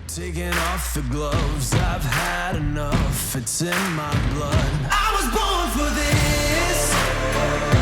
Taking off the gloves, I've had enough, it's in my blood. I was born for this.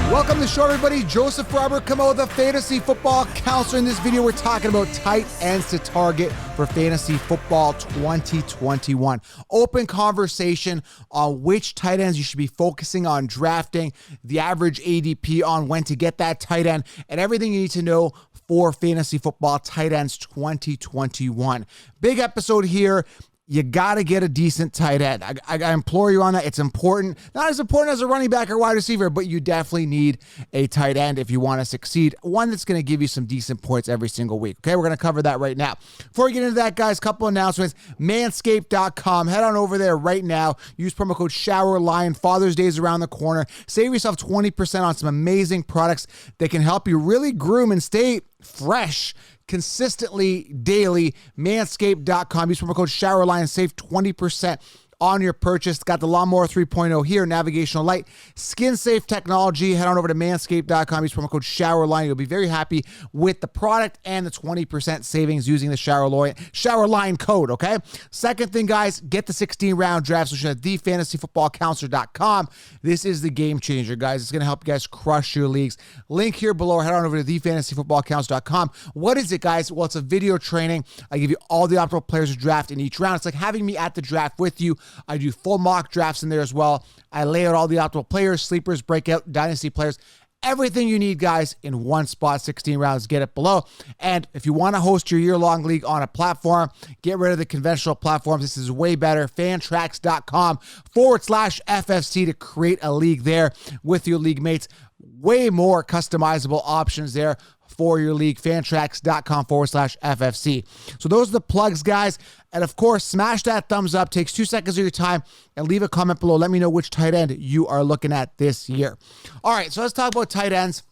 Welcome to the show, everybody. Joseph Robert Camo, the fantasy football counselor. In this video, we're talking about tight ends to target for fantasy football 2021. Open conversation on which tight ends you should be focusing on drafting, the average ADP on when to get that tight end, and everything you need to know for fantasy football tight ends 2021. Big episode here. You got to get a decent tight end. I implore you on that. It's important. Not as important as a running back or wide receiver, but you definitely need a tight end if you want to succeed. One that's going to give you some decent points every single week. Okay, we're going to cover that right now. Before we get into that, guys, couple announcements. Manscaped.com. Head on over there right now. Use promo code SHOWERLION. Father's Day is around the corner. Save yourself 20% on some amazing products that can help you really groom and stay fresh consistently daily. Manscaped.com. Use promo code SHOWERLION. Save 20% on your purchase. Got the Lawnmower 3.0 here, navigational light, skin safe technology. Head on over to manscaped.com. Use promo code SHOWERLION. You'll be very happy with the product and the 20% savings using the SHOWERLION code, okay? Second thing, guys, get the 16-round draft solution at thefantasyfootballcounselor.com. This is the game changer, guys. It's going to help you guys crush your leagues. Link here below. Head on over to thefantasyfootballcounselor.com. What is it, guys? Well, it's a video training. I give you all the optimal players to draft in each round. It's like having me at the draft with you. I do full mock drafts in there as well. I lay out all the optimal players, sleepers, breakout, dynasty players, everything you need, guys, in one spot. 16 rounds, get it below. And if you want to host your year-long league on a platform, get rid of the conventional platforms. This is way better. Fantrax.com/FFC to create a league there with your league mates. Way more customizable options there for your league. Fantrax.com/FFC. So those are the plugs, guys. And of course, smash that thumbs up. Takes 2 seconds of your time, and leave a comment below. Let me know which tight end you are looking at this year. All right, so let's talk about tight ends.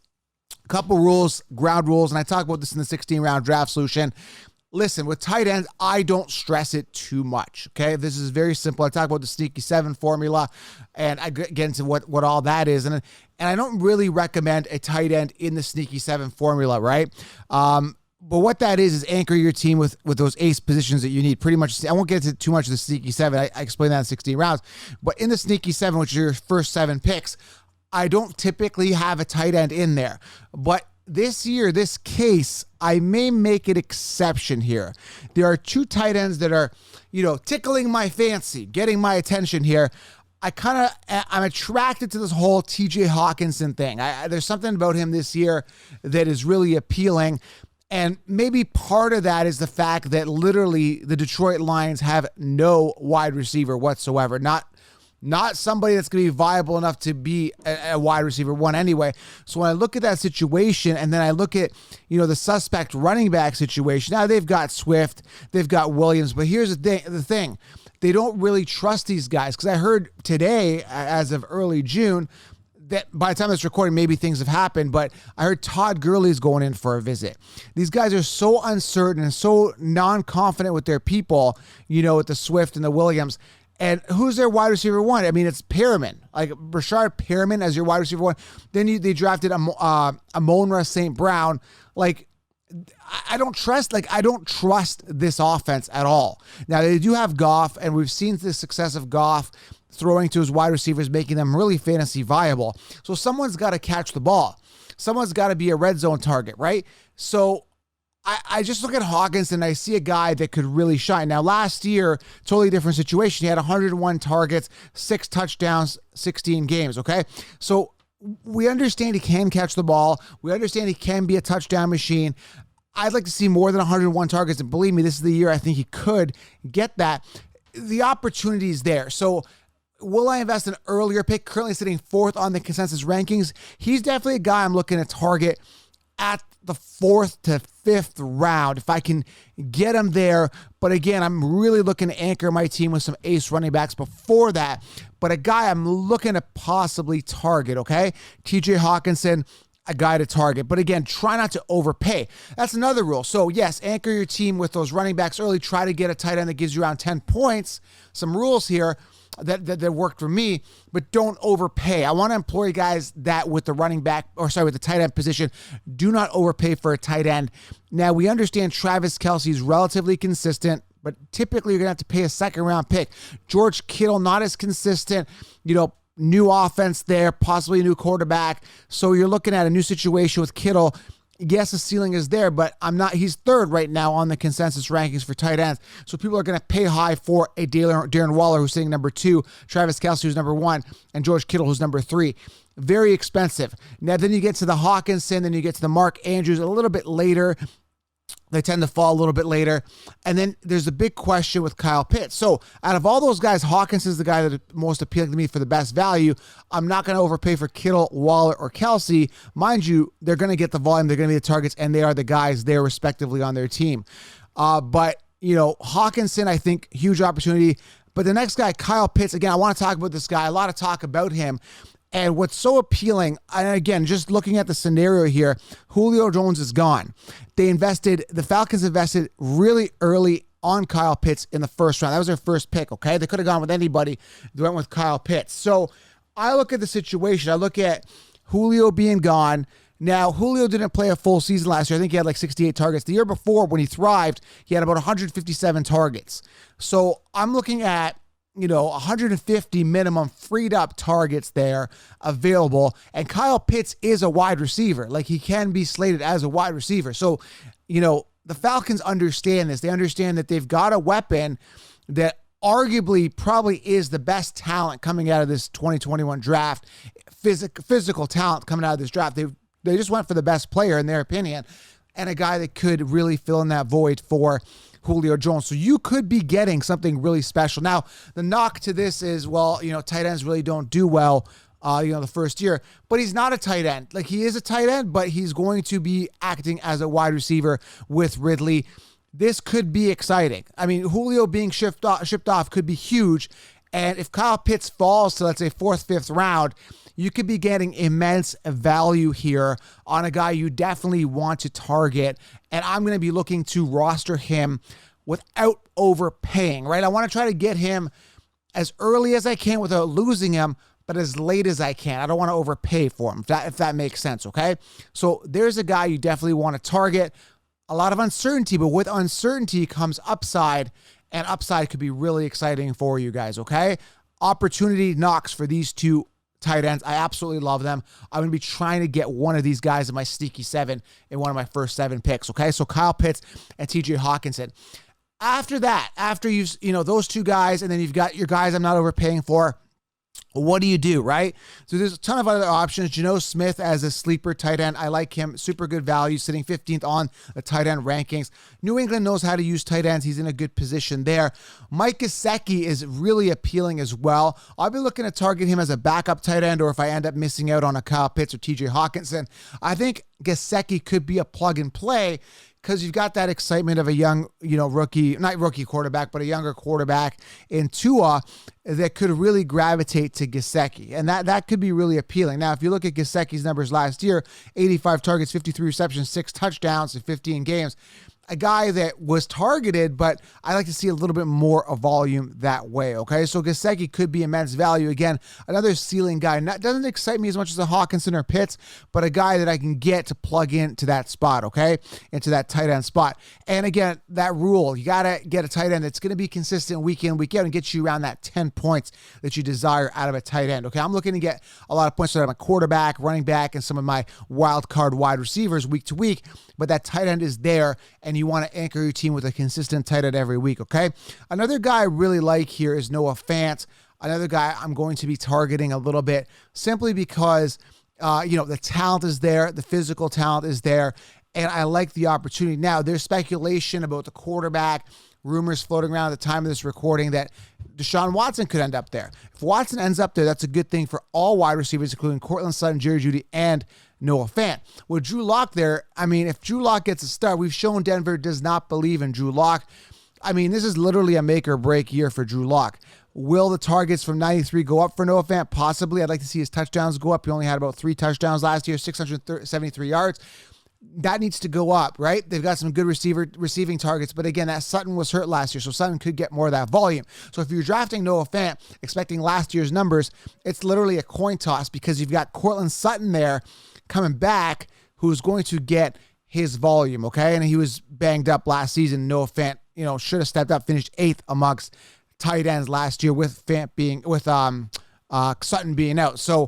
A couple rules, ground rules, and I talk about this in the 16-round draft solution. Listen, with tight ends, I don't stress it too much, okay? This is very simple. I talk about the sneaky 7 formula, and I get into what all that is. And I don't really recommend a tight end in the sneaky 7 formula, right? But what that is anchor your team with those ace positions that you need. Pretty much, I won't get into too much of the sneaky 7. I explained that in 16 rounds. But in the sneaky 7, which is your first 7 picks, I don't typically have a tight end in there. But this year, this case, I may make an exception here. There are 2 tight ends that are, tickling my fancy, getting my attention here. I'm attracted to this whole TJ Hockenson thing. There's something about him this year that is really appealing. And maybe part of that is the fact that literally the Detroit Lions have no wide receiver whatsoever. Not somebody that's going to be viable enough to be a wide receiver one anyway. So when I look at that situation and then I look at, the suspect running back situation, now they've got Swift, they've got Williams, but here's the thing. They don't really trust these guys, because I heard today, as of early June, that by the time of this recording, maybe things have happened, but I heard Todd Gurley's going in for a visit. These guys are so uncertain and so non-confident with their people, with the Swift and the Williams. And who's their wide receiver one? I mean, it's Perriman, like Rashard Perriman as your wide receiver one. Then they drafted Amon-Ra St. Brown. Like, I don't trust this offense at all. Now, they do have Goff, and we've seen the success of Goff throwing to his wide receivers, making them really fantasy viable. So someone's got to catch the ball. Someone's got to be a red zone target, right? So I just look at Hockenson and I see a guy that could really shine. Now, last year, totally different situation. He had 101 targets, 6 touchdowns, 16 games, okay? So we understand he can catch the ball. We understand he can be a touchdown machine. I'd like to see more than 101 targets, and believe me, this is the year I think he could get that. The opportunity is there. So will I invest in an earlier pick, currently sitting 4th on the consensus rankings? He's definitely a guy I'm looking to target at the 4th to 5th round if I can get him there. But again, I'm really looking to anchor my team with some ace running backs before that. But a guy I'm looking to possibly target, okay? TJ Hockenson, a guy to target. But again, try not to overpay. That's another rule. So yes, anchor your team with those running backs early. Try to get a tight end that gives you around 10 points. Some rules here that worked for me, but don't overpay. I want to employ guys that with the with the tight end position, do not overpay for a tight end. Now, we understand Travis Kelce's relatively consistent, but typically you're going to have to pay a second-round pick. George Kittle, not as consistent, new offense there, possibly a new quarterback. So you're looking at a new situation with Kittle. Yes, the ceiling is there, but he's third right now on the consensus rankings for tight ends. So people are going to pay high for a Darren Waller, who's sitting number 2, Travis Kelce, who's number 1, and George Kittle, who's number 3. Very expensive. Now, then you get to the Hockenson, then you get to the Mark Andrews a little bit later. They tend to fall a little bit later. And then there's a big question with Kyle Pitts. So out of all those guys, Hockenson is the guy that is most appealing to me for the best value. I'm not going to overpay for Kittle, Waller, or Kelce. Mind you, they're going to get the volume. They're going to be the targets, and they are the guys there respectively on their team. But Hockenson, I think, huge opportunity. But the next guy, Kyle Pitts, again, I want to talk about this guy. A lot of talk about him. And what's so appealing, and again, just looking at the scenario here, Julio Jones is gone. The Falcons invested really early on Kyle Pitts in the first round. That was their first pick, okay? They could have gone with anybody. They went with Kyle Pitts. So I look at the situation. I look at Julio being gone. Now, Julio didn't play a full season last year. I think he had like 68 targets. The year before, when he thrived, he had about 157 targets. So I'm looking at 150 minimum freed up targets there available. And Kyle Pitts is a wide receiver. Like, he can be slated as a wide receiver. So, the Falcons understand this. They understand that they've got a weapon that arguably probably is the best talent coming out of this 2021 draft. Physical talent coming out of this draft. They just went for the best player in their opinion, and a guy that could really fill in that void for Julio Jones. So you could be getting something really special. Now, the knock to this is, tight ends really don't do well, the first year, but he's not a tight end. Like, he is a tight end, but he's going to be acting as a wide receiver with Ridley. This could be exciting. I mean, Julio being shipped off could be huge. And if Kyle Pitts falls to, let's say, 4th, 5th round, you could be getting immense value here on a guy you definitely want to target. And I'm going to be looking to roster him without overpaying, right? I want to try to get him as early as I can without losing him, but as late as I can. I don't want to overpay for him, if that makes sense, okay? So there's a guy you definitely want to target. A lot of uncertainty, but with uncertainty comes upside, and upside could be really exciting for you guys, okay? Opportunity knocks for these two tight ends. I absolutely love them. I'm going to be trying to get one of these guys in my sneaky 7 in one of my first 7 picks, okay? So Kyle Pitts and TJ Hockenson. After that, after you've, those two guys, and then you've got your guys I'm not overpaying for, what do you do, right? So there's a ton of other options. Geno Smith as a sleeper tight end. I like him. Super good value, sitting 15th on the tight end rankings. New England knows how to use tight ends. He's in a good position there. Mike Gesicki is really appealing as well. I'll be looking to target him as a backup tight end, or if I end up missing out on a Kyle Pitts or TJ Hockenson. I think Gesicki could be a plug and play, because you've got that excitement of a young, not rookie quarterback, but a younger quarterback in Tua that could really gravitate to Gesicki. And that could be really appealing. Now, if you look at Gesicki's numbers last year, 85 targets, 53 receptions, 6 touchdowns in 15 games. A guy that was targeted, but I like to see a little bit more of volume that way, okay? So Gesicki could be immense value. Again, another ceiling guy. Doesn't excite me as much as a Hockenson or Pitts, but a guy that I can get to plug into that spot, okay? Into that tight end spot. And again, that rule, you got to get a tight end that's going to be consistent week in, week out, and get you around that 10 points that you desire out of a tight end, okay? I'm looking to get a lot of points out of my quarterback, running back, and some of my wild card wide receivers week to week, but that tight end is there, and you want to anchor your team with a consistent tight end every week, okay? Another guy I really like here is Noah Fant. Another guy I'm going to be targeting a little bit, simply because, the talent is there, the physical talent is there, and I like the opportunity. Now, there's speculation about the quarterback, rumors floating around at the time of this recording that Deshaun Watson could end up there. If Watson ends up there, that's a good thing for all wide receivers, including Courtland Sutton, Jerry Jeudy, and Noah Fant. With Drew Lock there, if Drew Lock gets a start, we've shown Denver does not believe in Drew Lock. This is literally a make or break year for Drew Lock. Will the targets from 93 go up for Noah Fant? Possibly. I'd like to see his touchdowns go up. He only had about 3 touchdowns last year, 673 yards. That needs to go up, right? They've got some good receiving targets, but again, that Sutton was hurt last year, so Sutton could get more of that volume. So if you're drafting Noah Fant, expecting last year's numbers, it's literally a coin toss, because you've got Courtland Sutton there coming back, who's going to get his volume, okay? And he was banged up last season. Noah Fant should have stepped up, finished 8th amongst tight ends last year with Sutton being out. So,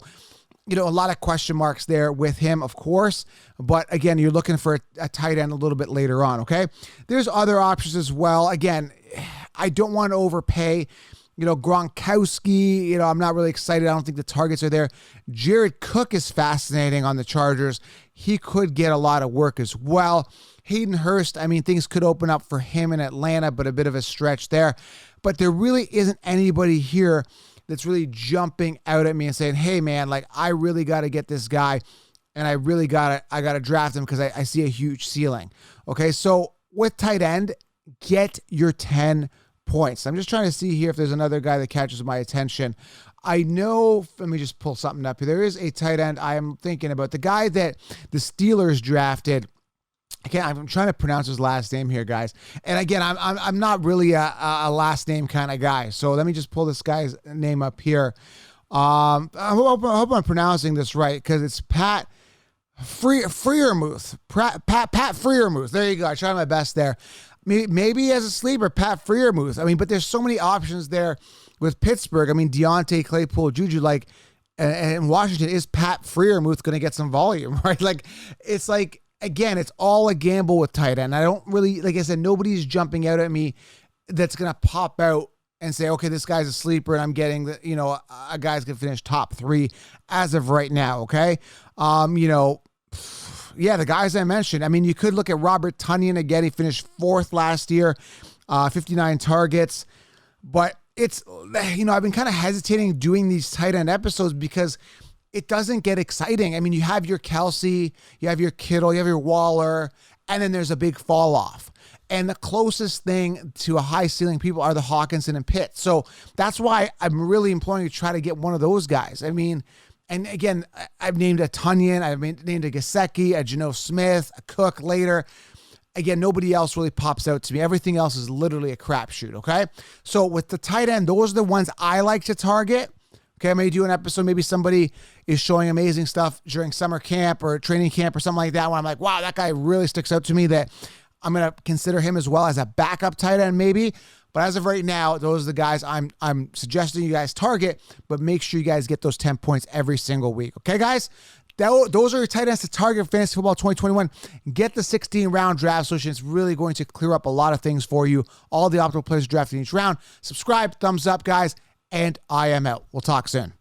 a lot of question marks there with him, of course. But again, you're looking for a tight end a little bit later on, okay? There's other options as well. Again, I don't want to overpay. Gronkowski, I'm not really excited. I don't think the targets are there. Jared Cook is fascinating on the Chargers. He could get a lot of work as well. Hayden Hurst, things could open up for him in Atlanta, but a bit of a stretch there. But there really isn't anybody here that's really jumping out at me and saying, hey man, like I really got to get this guy and I got to draft him because I see a huge ceiling. Okay. So with tight end, get your 10 points. I'm just trying to see here if there's another guy that catches my attention. I know, let me just pull something up here. There is a tight end I am thinking about. The guy that the Steelers drafted. I'm trying to pronounce his last name here, guys. And again, I'm not really a last name kind of guy. So let me just pull this guy's name up here. I hope I'm pronouncing this right because it's Pat Freiermuth. Pat Freiermuth. There you go. I tried my best there. Maybe as a sleeper, Pat Freiermuth. But there's so many options there with Pittsburgh. Deontay, Claypool, Juju, and Washington. Is Pat Freiermuth going to get some volume, right? Again, it's all a gamble with tight end. I don't really, like I said, nobody's jumping out at me that's going to pop out and say, okay, this guy's a sleeper and I'm getting a guy's going to finish top 3 as of right now. Okay. The guys I mentioned, you could look at Robert Tonyan again. He finished 4th last year, 59 targets, but it's, I've been kind of hesitating doing these tight end episodes because it doesn't get exciting. You have your Kelsey, you have your Kittle, you have your Waller, and then there's a big fall off. And the closest thing to a high ceiling people are the Hockenson and Pitt. So that's why I'm really imploring you to try to get one of those guys. And again, I've named a Tonyan, I've named a Gesicki, a Geno Smith, a Cook later. Again, nobody else really pops out to me. Everything else is literally a crapshoot, okay? So with the tight end, those are the ones I like to target. Okay, I may do an episode. Maybe somebody is showing amazing stuff during summer camp or training camp or something like that, when I'm like, wow, that guy really sticks out to me, that I'm going to consider him as well as a backup tight end maybe. But as of right now, those are the guys I'm suggesting you guys target, but make sure you guys get those 10 points every single week. Okay, guys? Those are your tight ends to target for Fantasy Football 2021. Get the 16-round draft solution. It's really going to clear up a lot of things for you. All the optimal players drafted in each round. Subscribe, thumbs up, guys. And I am out. We'll talk soon.